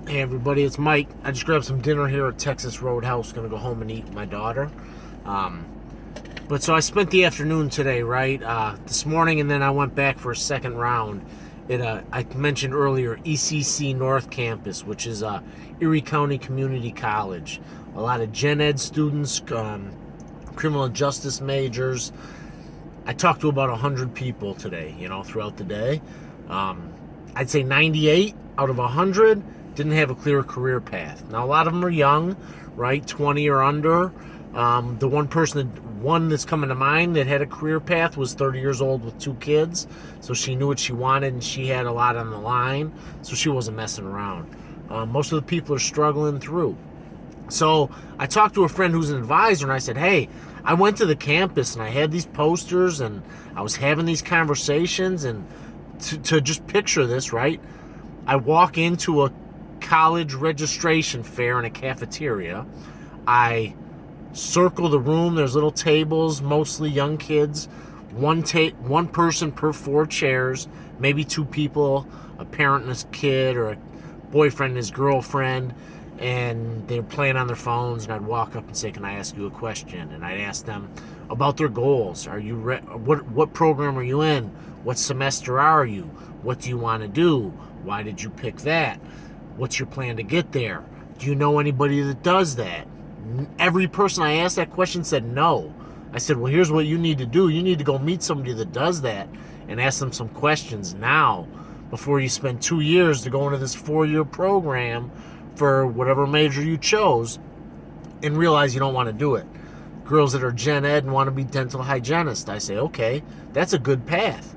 Hey everybody, it's Mike. I just grabbed some dinner here at Texas Roadhouse. Gonna go home and eat with my daughter. But so I spent the afternoon today, right? This morning, and then I went back for a second round at I mentioned earlier, ECC North Campus, which is Erie County Community College. A lot of gen ed students, criminal justice majors. I talked to about 100 people today, throughout the day. I'd say 98 out of 100 didn't have a clear career path. Now, a lot of them are young, right? 20 or under. The one that's coming to mind that had a career path was 30 years old with 2 kids. So she knew what she wanted and she had a lot on the line. So she wasn't messing around. Most of the people are struggling through. So I talked to a friend who's an advisor and I said, hey, I went to the campus and I had these posters and I was having these conversations, and to just picture this, right? I walk into a college registration fair in a cafeteria. I circle the room. There's little tables, mostly young kids. One person per 4 chairs, maybe 2 people, a parent and his kid, or a boyfriend and his girlfriend, and they're playing on their phones. And I'd walk up and say, "Can I ask you a question?" And I'd ask them about their goals. Are you what program are you in? What semester are you? What do you want to do? Why did you pick that? What's your plan to get there? Do you know anybody that does that? Every person I asked that question said no. I said, well, here's what you need to do. You need to go meet somebody that does that and ask them some questions now before you spend 2 years to go into this 4-year program for whatever major you chose and realize you don't want to do it. Girls that are gen ed and want to be dental hygienists, I say, okay, that's a good path.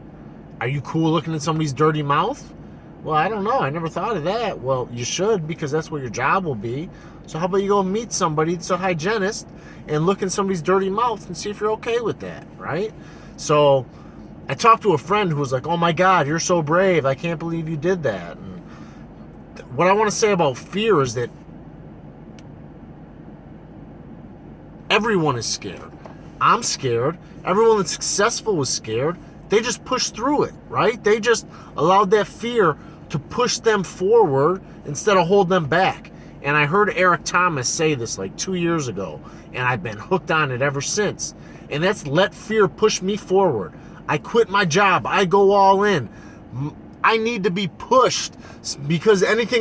Are you cool looking at somebody's dirty mouth? Well, I don't know. I never thought of that. Well, you should, because that's what your job will be. So how about you go meet somebody that's a hygienist and look in somebody's dirty mouth and see if you're okay with that, right? So I talked to a friend who was like, oh my God, you're so brave. I can't believe you did that. And what I want to say about fear is that everyone is scared. I'm scared. Everyone that's successful was scared. They just pushed through it, right? They just allowed that fear to push them forward instead of hold them back. And I heard Eric Thomas say this like 2 years ago, and I've been hooked on it ever since. And that's let fear push me forward. I quit my job. I go all in. I need to be pushed, because anything in